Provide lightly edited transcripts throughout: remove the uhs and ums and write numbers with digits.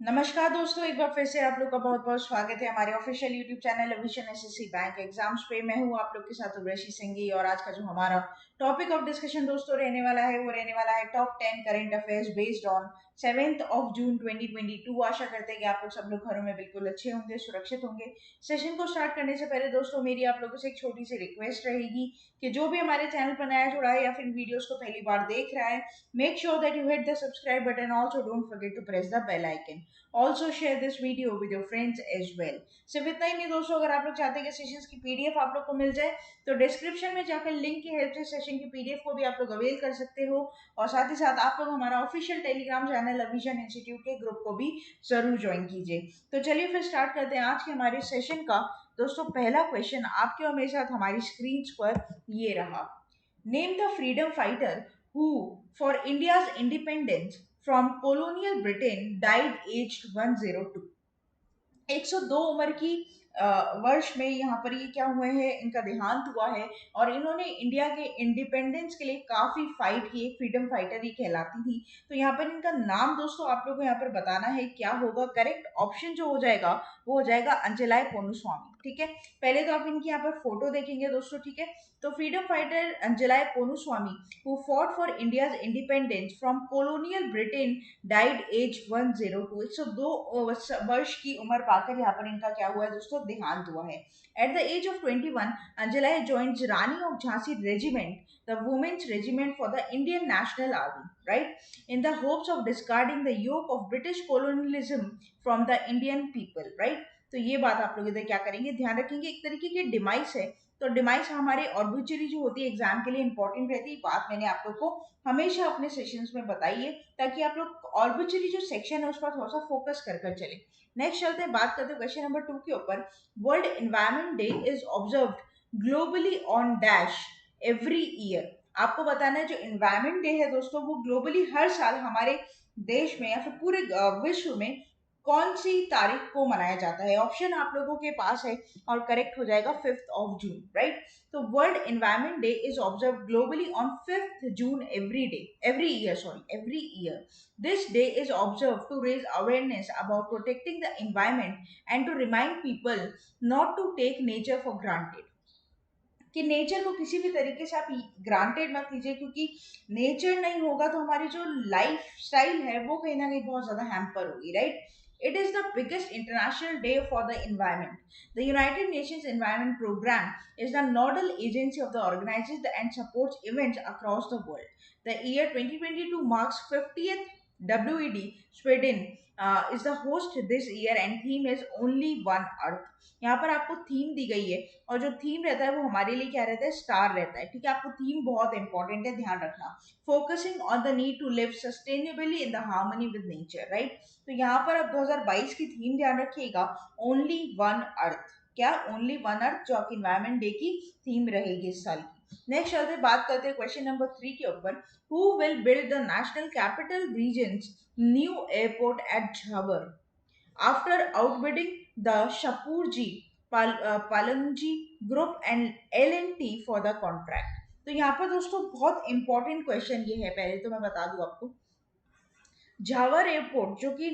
नमस्कार दोस्तों, एक बार फिर से आप लोग का बहुत बहुत स्वागत है हमारे ऑफिशियल यूट्यूब चैनल अविशन एसएससी बैंक एग्जाम्स पे। मैं हूं आप लोग के साथ उर्वशी सिंघी और आज का जो हमारा टॉपिक ऑफ डिस्कशन दोस्तों रहने वाला है वो रहने वाला है top 10 current affairs based on 7 जून 2022। आशा करते हैं कि आप लोग सब लोग घरों में बिल्कुल अच्छे होंगे, सुरक्षित होंगे। सेशन को स्टार्ट करने से पहले दोस्तों मेरी आप लोगों से एक छोटी सी रिक्वेस्ट रहेगी कि जो भी हमारे चैनल पर नया जुड़ा है या फिर वीडियोस को पहली बार देख रहा है, make sure that you hit the subscribe button. Also don't forget to press the bell icon. Also share this video with your friends as well. सिर्फ इतना ही नहीं दोस्तों, अगर आप लोग चाहते हैं कि सेशंस की पीडीएफ आप लोग को मिल जाए तो डिस्क्रिप्शन में जाकर लिंक की हेल्प से सेशन की पीडीएफ को भी आप लोग अवेल कर सकते हो। और साथ ही साथ आप लोग हमारा ऑफिशियल टेलीग्राम चैनल अविजन इंस्टीट्यूट के ग्रुप को भी जरूर ज्वाइन कीजिए। तो चलिए फिर स्टार्ट करते हैं आज के हमारे सेशन का। दोस्तों पहला क्वेश्चन आपके और मेरे साथ हमारी स्क्रीन पर ये रहा। Name the freedom fighter who, for India's independence from colonial Britain, died aged 102। 102 उम्र की वर्ष में यहाँ पर ये क्या हुए हैं, इनका देहांत हुआ है। और इन्होंने इंडिया के इंडिपेंडेंस के लिए काफी फाइट की, एक फ्रीडम फाइटर ही कहलाती थी। तो यहाँ पर इनका नाम दोस्तों आप लोगों को यहाँ पर बताना है क्या होगा। करेक्ट ऑप्शन जो हो जाएगा वो हो जाएगा अंजलाई पोनुस्वामी। ठीक है, पहले तो आप इनकी यहाँ पर फोटो देखेंगे दोस्तों। ठीक है, तो freedom fighter Anjalai Ponnuswamy who fought for India's independence from colonial Britain died age 102। 102 वर्ष की उम्र पाकर यहाँ पर इनका क्या हुआ है दोस्तों, देहांत हुआ है। At the age of 21 Anjala joined Rani of Jhansi regiment, the women's regiment for the Indian National Army, right, in the hopes of discarding the yoke of British colonialism from the Indian people, right. तो ये बात आप लोग इधर क्या करेंगे, ध्यान रखेंगे। एक तरीके की डिमाइस है, तो डिमाइस हमारे ऑर्बिचुअली जो होती है एग्जाम के लिए इंपॉर्टेंट रहती है। बात मैंने आप लोग को हमेशा अपने सेशंस में बताई है ताकि आप लोग ऑर्बिचुअली जो सेक्शन है उस पर थोड़ा सा फोकस कर कर चले। नेक्स्ट चलते हैं, बात करते हैं क्वेश्चन नंबर 2 के ऊपर। World environment day is observed globally on dash every year. आपको बताना है जो एनवायरमेंट डे है दोस्तों वो ग्लोबली हर साल हमारे देश में या फिर पूरे विश्व में कौन सी तारीख को मनाया जाता है। ऑप्शन आप लोगों के पास है और करेक्ट हो जाएगा 5 जून, राइट। तो world environment day is observe globally on 5 June every year, every year. This day is observed to raise awareness about protecting the environment and to remind people not to take nature for granted। कि nature को किसी भी तरीके से आप granted मत लीजिए, क्योंकि नेचर नहीं होगा तो हमारी जो लाइफ स्टाइल है वो कहीं ना कहीं बहुत ज्यादा हैम्पर होगी, right. It is the biggest international day for the environment. The United Nations Environment Program is the nodal agency of the organizes and supports events across the world. The year 2022 marks 50th WED. Sweden is the host this year and theme is Only One Earth। यहाँ पर आपको theme दी गई है और जो theme रहता है वो हमारे लिए क्या रहता है, स्टार रहता है। ठीक है, आपको थीम बहुत इंपॉर्टेंट है, ध्यान रखना। Focusing on the need to live sustainably in the harmony with nature, right. तो यहाँ पर अब 2022 की थीम ध्यान रखिएगा, ओनली वन अर्थ। क्या, ओनली वन अर्थ, जो आपकी इन्वायरमेंट डे की थीम रहेगी इस साल की। नेक्स्ट चलते बात करते हैं क्वेश्चन नंबर 3 के ऊपर। Who will build the National capital regions new airport at Jewar after outbidding the Shapurji Palanji Group and L&T for the contract। तो यहाँ पर दोस्तों बहुत इंपॉर्टेंट क्वेश्चन ये है, पहले तो मैं बता दूं आपको। झावर एयरपोर्ट जो कि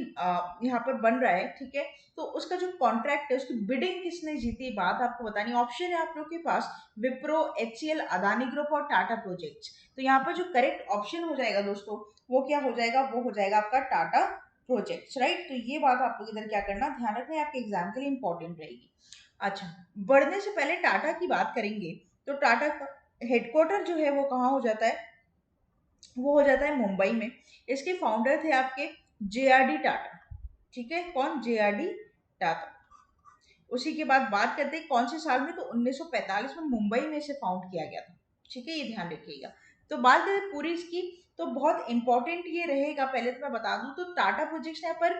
यहाँ पर बन रहा है, ठीक है, तो उसका जो कॉन्ट्रैक्ट है उसकी बिडिंग किसने जीती, बात आपको बतानी। ऑप्शन है आप लोग के पास विप्रो, एचसीएल, अदानी ग्रुप और टाटा प्रोजेक्ट्स। तो यहाँ पर जो करेक्ट ऑप्शन हो जाएगा दोस्तों वो क्या हो जाएगा, वो हो जाएगा आपका टाटा प्रोजेक्ट्स, राइट। तो ये बात आप लोग इधर क्या करना, ध्यान रखना, आपके एग्जाम के लिए इंपॉर्टेंट रहेगी। अच्छा, बढ़ने से पहले टाटा की बात करेंगे तो टाटा का हेडक्वार्टर जो है वो कहाँ हो जाता है, वो हो जाता है मुंबई में। इसके फाउंडर थे आपके जेआरडी टाटा। ठीक है, कौन, जेआरडी टाटा। उसी के बाद बात करते हैं कौन से साल में, तो 1945 में मुंबई में इसे फाउंड किया गया था। ठीक है, ये ध्यान रखिएगा। तो बात करें पूरी इसकी, तो बहुत इंपॉर्टेंट ये रहेगा। पहले तो मैं बता दूं तो टाटा प्रोजेक्ट्स ने पर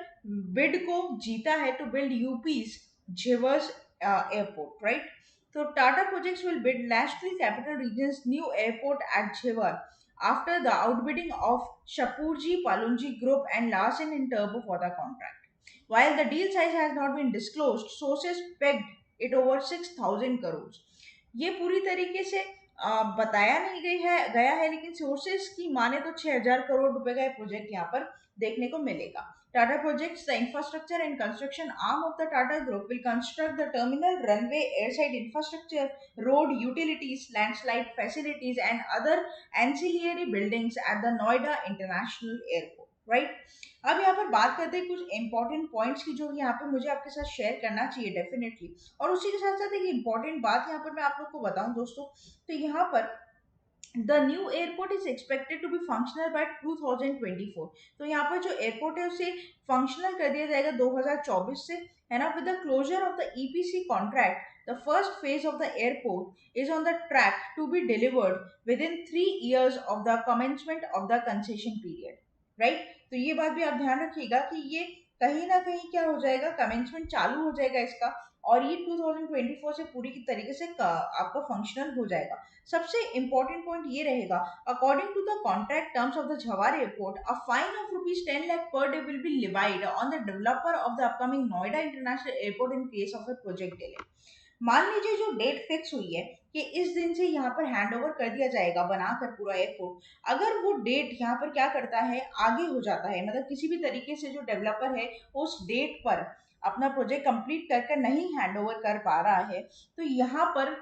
बिड को जीता है to build UP's Jewar's airport, right. तो Tata projects will build national capital regions new airport at Jewar after the outbidding of Shapurji Palunji Group and Larsen and Turbo for the contract. While the deal size has not been disclosed, sources pegged it over 6,000 crores। ये पूरी तरीके से बताया नहीं गया है, लेकिन sources की माने तो 6,000 करोड़ रुपए का प्रोजेक्ट यहाँ पर देखने को मिलेगा। Tata Projects, the infrastructure and construction arm of the Tata Group, will construct the terminal, runway, airside infrastructure, road, utilities, landslide facilities, and other ancillary buildings at the Noida International Airport. Right? अब यहाँ पर बात करते हैं कुछ important points की जो यहाँ पे मुझे आपके साथ शेयर करना चाहिए डेफिनेटली, और उसी के साथ साथ एक इंपॉर्टेंट बात यहाँ पर मैं आप लोग को बताऊं दोस्तों, तो यहाँ पर the new airport is expected to be functional by 2024। तो यहाँ पर जो एयरपोर्ट है उसे फंक्शनल कर दिया जाएगा 2024 से, है ना। With the closure of the EPC contract, the first phase of the airport is on the track to be delivered within 3 years of the commencement of the concession period. Right, तो ये बात भी आप ध्यान रखिएगा कि ये कहीं ना कहीं क्या हो जाएगा, कमेंसमेंट चालू हो जाएगा इसका, और ये 2024 से पूरी की तरीके से आपका फंक्शनल हो जाएगा। सबसे इंपॉर्टेंट पॉइंट ये रहेगा, according to the contract terms of the Jewar airport, a fine of ₹10 lakh per day will be levied on the developer of the upcoming Noida International Airport in case of a project delay। मान लीजिए जो date fix हुई है कि इस दिन से यहाँ पर हैंड ओवर कर दिया जाएगा बनाकर पूरा एयरपोर्ट, अगर वो डेट यहाँ पर क्या करता है, आगे हो जाता है, मतलब किसी भी तरीके से जो डेवलपर है उस डेट पर अपना प्रोजेक्ट कंप्लीट कर कर नहीं हैंड ओवर कर पा रहा है, तो यहाँ पर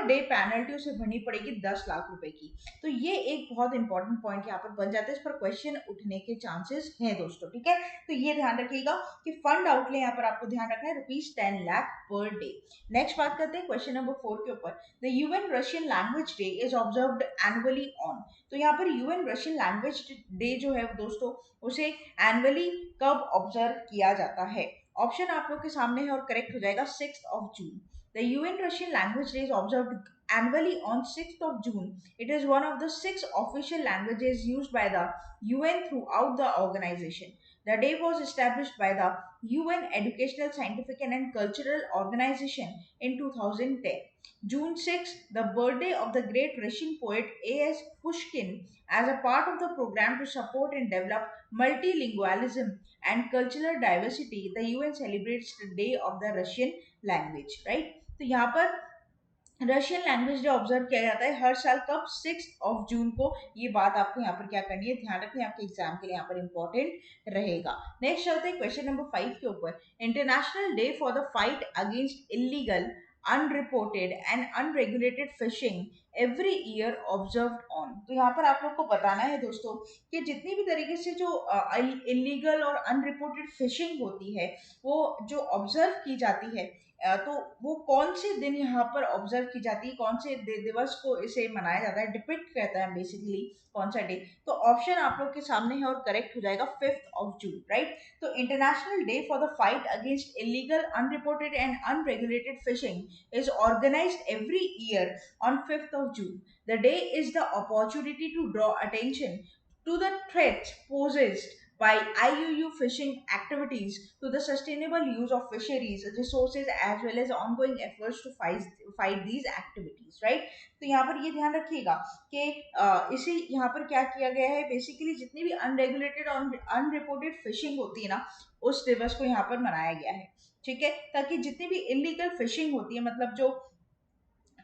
डे पेनल्टी उसे भरनी पड़ेगी 10 लाख रुपए की। तो ये एक बहुत इंपॉर्टेंट पॉइंट यहाँ पर बन जाता है, इस पर क्वेश्चन उठने के चांसेस हैं दोस्तों। ठीक है, तो ये ध्यान रखिएगा कि फंड आउटले यहाँ पर आपको ध्यान रखना है ₹10 लाख पर डे। नेक्स्ट बात करते हैं क्वेश्चन नंबर 4 के ऊपर। The UN Russian language day is observed annually on. तो यहाँ पर यूएन रशियन लैंग्वेज डे जो है दोस्तों, उसे एनुअली कब ऑब्जर्व किया जाता है? ऑप्शन आप लोग के सामने है और करेक्ट हो जाएगा 6 जून। The UN Russian Language Day is observed annually on 6 June. It is one of the 6 official languages used by the UN throughout the organization. The day was established by the UN Educational, Scientific and Cultural Organization in 2010. June 6, the birthday of the great Russian poet A.S. Pushkin, as a part of the program to support and develop multilingualism and cultural diversity, the UN celebrates the Day of the Russian Language, right? तो यहाँ पर Russian language day observe किया जाता है हर साल, कब? 6 जून को। ये बात आपको यहाँ पर क्या करनी है, ध्यान रखनी है, आपके एग्जाम के लिए यहाँ पर इंपॉर्टेंट रहेगा। नेक्स्ट चलते हैं क्वेश्चन नंबर 5 के ऊपर। International day for the fight against illegal, unreported and unregulated fishing every year observed on. तो यहाँ पर आप लोग को बताना है दोस्तों कि जितनी भी तरीके से जो इलीगल और अनरिपोर्टेड फिशिंग होती है वो जो ऑब्जर्व की जाती है, तो वो कौन से दिन यहाँ पर ऑब्जर्व की जाती है, कौन से दिवस को इसे मनाया जाता है, डिपिक्ट करता है बेसिकली कौन सा डे। तो ऑप्शन आप लोग के सामने है और करेक्ट हो जाएगा 5 जून। राइट, तो international day for the fight against illegal, unreported and unregulated fishing is organized every year on 5th June. The day is the opportunity to draw attention to the threats posed by IUU fishing activities to the sustainable use of fisheries resources as well as ongoing efforts to fight these activities, right? तो यहाँ पर ये ध्यान रखिएगा कि इसे यहाँ पर क्या किया गया है, बेसिकली जितनी भी अनरेगुलेटेड और अनरिपोर्टेड फिशिंग होती है ना, उस दिवस को यहाँ पर मनाया गया है। ठीक है, ताकि जितनी भी इलीगल फिशिंग होती है, मतलब जो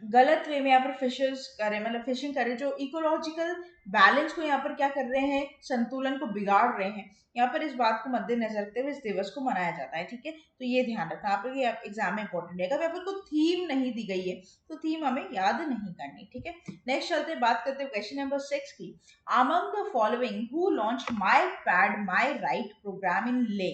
गलत वे में यहाँ पर फिशेस करें, मतलब फिशिंग करें, जो इकोलॉजिकल बैलेंस को यहाँ पर क्या कर रहे हैं, संतुलन को बिगाड़ रहे हैं, यहाँ पर इस बात को मद्देनजर रखते हुए इस दिवस को मनाया जाता है। ठीक है, तो ये ध्यान रखना आप लोग, ये एग्जाम में इंपॉर्टेंट है। अगर पेपर को थीम नहीं दी गई है तो थीम हमें याद नहीं करनी। ठीक है, नेक्स्ट चलते बात करते हैं क्वेश्चन नंबर 6 की। Among the following who launched my pad my right program in ले।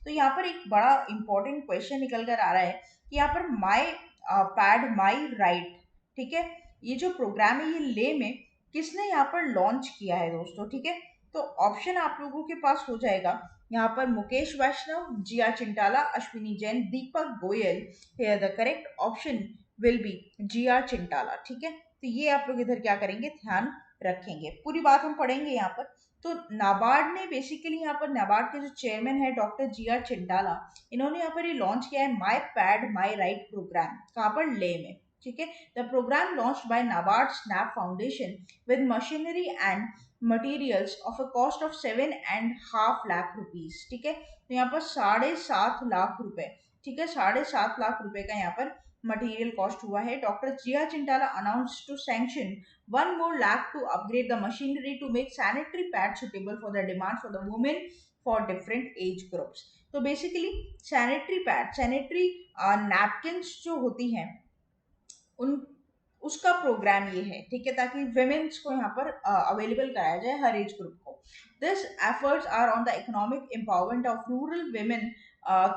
तो यहाँ पर एक बड़ा इंपॉर्टेंट क्वेश्चन निकल कर आ रहा है कि यहाँ पर माई पैड माई राइट, ठीक है, ये जो प्रोग्राम है ये ले में किसने यहाँ पर लॉन्च किया है दोस्तों। ठीक है, तो ऑप्शन आप लोगों के पास हो जाएगा यहाँ पर Mukesh Vaishnav, Jiya Chintala, Ashwini Jain, Deepak Goyal. Here the correct option will be Jiya Chintala. ठीक है, तो ये आप लोग इधर क्या करेंगे, ध्यान रखेंगे, पूरी बात हम पढ़ेंगे यहाँ पर। तो नाबार्ड ने बेसिकली यहाँ पर, नाबार्ड के जो चेयरमैन है डॉक्टर जिया चिंटाला, इन्होंने यहाँ पर ये लॉन्च किया है my pad my right program, कहाँ पर, ले में। ठीक है, the program launched by NABARD SNAP foundation with machinery and materials of a cost of 7.5 lakh rupees. ठीक है, तो यहाँ पर 7.5 लाख रुपए, ठीक है, 7.5 लाख रुपए का यहाँ पर मटेरियल कॉस्ट हुआ है। Doctor Jiya Chintala announced to sanction 1 more lakh to upgrade the machinery to make sanitary pads suitable for the demand for the women for different age groups. तो basically sanitary pad, sanitary napkins जो होती हैं उन उसका programme ये है, ठीक है, ताकि विमेन्स को यहाँ पर अवेलेबल कराया जाए हर एज ग्रुप को. This efforts are on the economic empowerment of rural women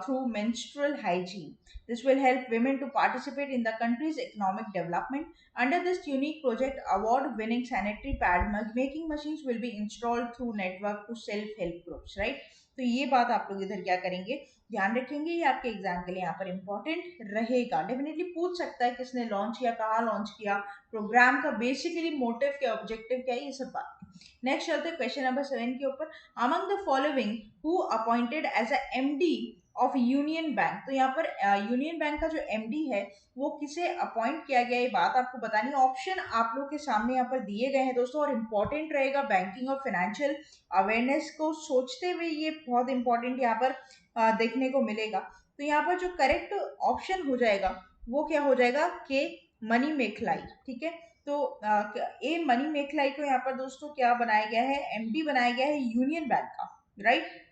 through menstrual hygiene. This will help women to participate in the country's economic development. Under this unique project, award-winning sanitary pad making machines will be installed through network to self-help groups, right? तो ये बात आप लोग इधर क्या करेंगे, ध्यान रखेंगे. ये आपके एग्जाम के लिए यहाँ पर इंपॉर्टेंट रहेगा. डेफिनेटली पूछ सकता है किसने लॉन्च किया, कहाँ लॉन्च किया, प्रोग्राम का बेसिकली मोटिव क्या, ऑब्जेक्टिव क्या है, ये सब बात. नेक्स्ट चलते क्वेश्चन नंबर 7 के ऊपर. Among the following who appointed as a MD of Union Bank. तो यहाँ पर यूनियन बैंक का जो एमडी है वो किसे अपॉइंट किया गया, ये बात आपको बतानी. ऑप्शन आप लोग के सामने यहाँ पर दिए गए हैं दोस्तों, और इंपॉर्टेंट रहेगा बैंकिंग और फाइनेंशियल अवेयरनेस को सोचते हुए. ये बहुत इंपॉर्टेंट यहाँ पर देखने को मिलेगा. तो यहाँ पर जो करेक्ट ऑप्शन हो जाएगा वो क्या हो जाएगा, के मनी मेखलाई. ठीक है, तो ए मनी मेखलाई को यहाँ पर दोस्तों क्या बनाया गया है, एमडी बनाया गया है यूनियन बैंक का, राइट.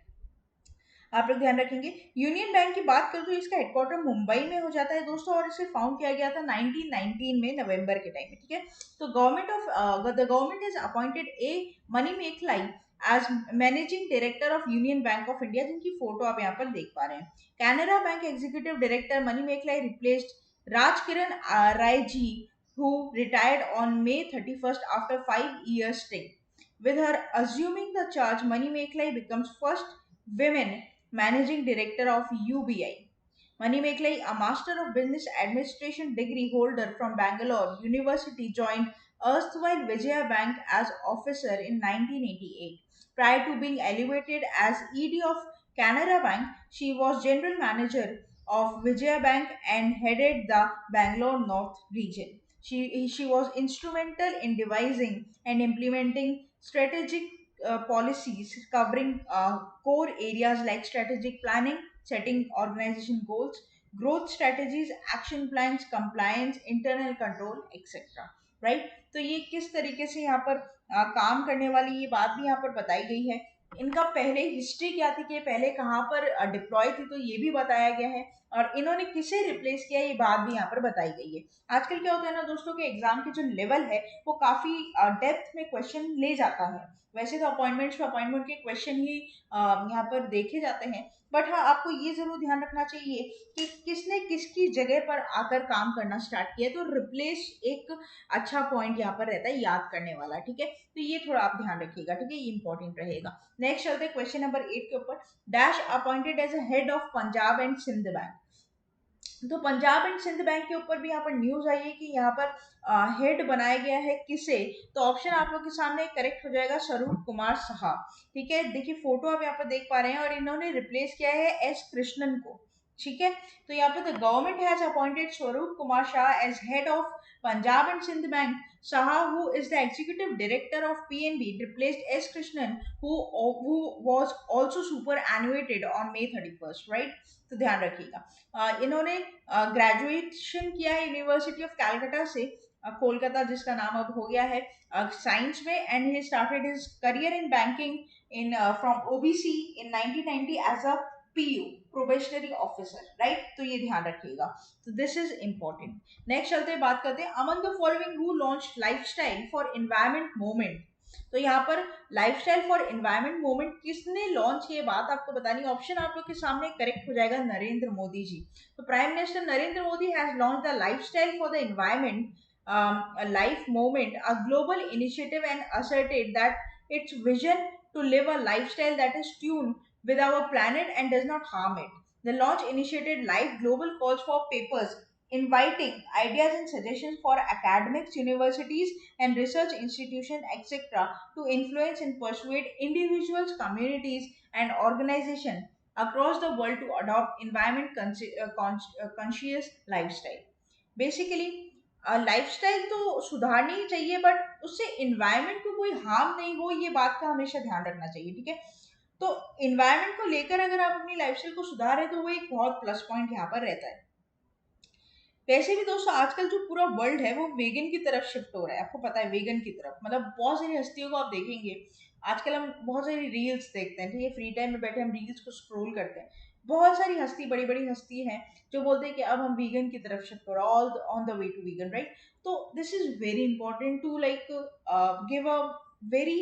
आप लोग ध्यान रखेंगे. यूनियन बैंक की बात करूं तो इसका हेडक्वार्टर मुंबई में हो जाता है दोस्तों, और इसे फाउंड किया गया था 1919 में, नवंबर के टाइम में. ठीक है, तो government is appointed a Mani Mekhalai as managing director of Union Bank of India, जिनकी फोटो आप यहाँ पर देख पा रहे हैं. Canara bank executive director Mani Mekhalai replaced Rajkiran Rai ji, who retired on May 31st after 5 years stay. With her assuming the charge, Mani Meklai becomes first women managing director of UBI. Mani Meklai, a Master of Business Administration degree holder from Bangalore University, joined erstwhile Vijaya Bank as officer in 1988. Prior to being elevated as ED of Canara Bank, she was general manager of Vijaya Bank and headed the Bangalore North region. She was instrumental in devising and implementing strategic policies covering core areas like strategic planning, setting organization goals, growth strategies, action plans, compliance, internal control, etc. Right. तो ये किस तरीके से यहाँ पर काम करने वाली ये बात भी यहाँ पर बताई गई है. इनका पहले हिस्ट्री क्या थी कि पहले कहाँ पर डिप्लॉय थी, तो ये भी बताया गया है. और इन्होंने किसे रिप्लेस किया ये बात भी यहाँ पर बताई गई है. आजकल क्या होता है ना दोस्तों के एग्जाम के जो लेवल है वो काफी डेप्थ में क्वेश्चन ले जाता है. वैसे तो अपॉइंटमेंट्स पे अपॉइंटमेंट के क्वेश्चन ही यहाँ पर देखे जाते हैं, बट हाँ आपको ये जरूर ध्यान रखना चाहिए कि किसने किसकी जगह पर आकर काम करना स्टार्ट किया. तो रिप्लेस एक अच्छा पॉइंट यहाँ पर रहता है याद करने वाला. ठीक है, तो ये थोड़ा आप ध्यान रखिएगा. ठीक है, ये इंपॉर्टेंट रहेगा. नेक्स्ट चलते हैं क्वेश्चन नंबर 8 के ऊपर. Dash appointed as a head of Punjab and Sind bank. तो पंजाब एंड सिंध बैंक के ऊपर भी यहाँ पर न्यूज आई है कि यहाँ पर हेड बनाया गया है किसे. तो ऑप्शन आप लोग के सामने करेक्ट हो जाएगा स्वरूप कुमार साहा. ठीक है, देखिए फोटो आप यहाँ पर देख पा रहे हैं, और इन्होंने रिप्लेस किया है एस कृष्णन को. ठीक है, तो यहाँ पे the government has appointed Swarup Kumar Saha as head of Punjab and Sind bank. Saha, who is the executive director of PNB, replaced S. Krishnan, who was also superannuated on May 31st, right? तो ध्यान रखिएगा. इन्होंने ग्रेजुएशन किया है यूनिवर्सिटी ऑफ कैलकाटा से, कोलकाता जिसका नाम अब हो गया है साइंस में. And he started his career in banking in from OBC in 1990 as a PU, probationary officer, right. तो ये ध्यान रखिएगा. तो दिस इज इंपॉर्टेंट. नेक्स्ट चलते हैं, बात करते हैं among the following who launch lifestyle for environment movement. तो यहाँ पर लाइफस्टाइल फॉर एनवायरमेंट मूवमेंट किसने लॉन्च किया बात आपको बतानी. ऑप्शन आप लोग के सामने करेक्ट हो जाएगा नरेंद्र मोदी जी. तो prime minister Narendra Modi has launch the lifestyle for the environment life movement, a global initiative, and asserted that its vision to live a lifestyle that is tuned with our planet and does not harm it. The launch initiated live global calls for papers, inviting ideas and suggestions for academics, universities, and research institutions, etc., to influence and persuade individuals, communities, and organizations across the world to adopt environment conscious lifestyle. Basically, lifestyle तो सुधारनी ही चाहिए, but उससे environment को कोई harm नहीं हो, ये बात का हमेशा ध्यान रखना चाहिए. ठीक है, तो इन्वायरमेंट को लेकर अगर आप अपनी लाइफस्टाइल को सुधारें तो वो एक बहुत प्लस पॉइंट यहाँ पर रहता है. वैसे भी दोस्तों आजकल जो पूरा वर्ल्ड है वो वेगन की तरफ शिफ्ट हो रहा है. आपको पता है वेगन की तरफ, मतलब बहुत सारी हस्तियों को आप देखेंगे आजकल हम बहुत सारी रील्स देखते हैं, ठीक है, फ्री टाइम में बैठे हम रील्स को स्क्रॉल करते हैं। बहुत सारी हस्ती, बड़ी बड़ी हस्ती हैं जो बोलते हैं कि अब हम वीगन की तरफ शिफ्ट करो, all on the way to vegan, right. तो this is very important to like give a very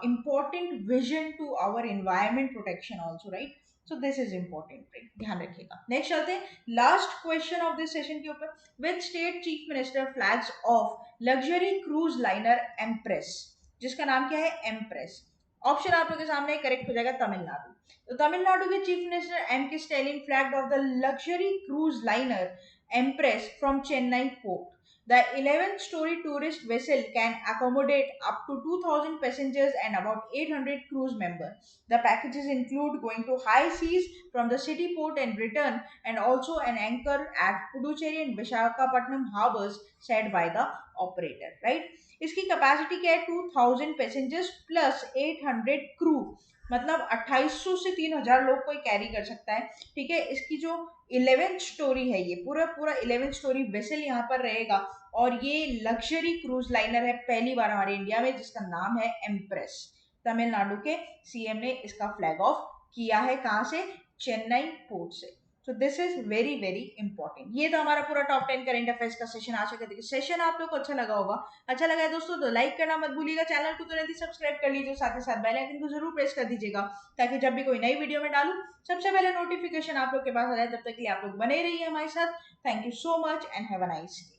important vision to our environment protection also, right? So this is important, right? ध्यान रखिएगा। Next चलते हैं last question of this session के ऊपर। Which state chief minister flags of luxury cruise liner empress, जिसका नाम क्या है, एम्प्रेस। ऑप्शन आप लोगों के सामने करेक्ट हो जाएगा तमिलनाडु। तो तमिलनाडु के चीफ मिनिस्टर एम के Stalin flagged of the luxury cruise liner empress from Chennai port. The 11th-story tourist vessel can accommodate up to 2,000 passengers and about 800 cruise members. The packages include going to high seas from the city port and return, and also an anchor at Puducherry and Visakhapatnam harbors, said by the operator. Right? इसकी capacity क्या है, 2,000 passengers plus 800 crew, मतलब 2800 से 3,000 लोग कोई carry कर सकता है, ठीक है। इसकी जो 11th स्टोरी है, ये पूरा पूरा 11th स्टोरी वेसल यहाँ पर रहेगा, और ये लग्जरी क्रूज लाइनर है, पहली बार हमारे इंडिया में, जिसका नाम है एम्प्रेस। तमिलनाडु के सीएम ने इसका फ्लैग ऑफ किया है, कहाँ से, चेन्नई पोर्ट से। तो this is very very important. ये तो हमारा पूरा टॉप 10 करंट अफेयर्स का सेशन। आशा करते हैं कि सेशन आप लोग को अच्छा लगा होगा। अच्छा लगा है दोस्तों तो लाइक करना मत भूलिएगा, चैनल को तुरंत ही सब्सक्राइब कर लीजिए, साथ ही साथ बेल आइकन को जरूर प्रेस कर दीजिएगा, ताकि जब भी कोई नई वीडियो में डालूं सबसे पहले नोटिफिकेशन आप लोग के पास आ जाए। तब तक के लिए आप लोग बने रहिए हमारे साथ। Thank you so much and have a nice day.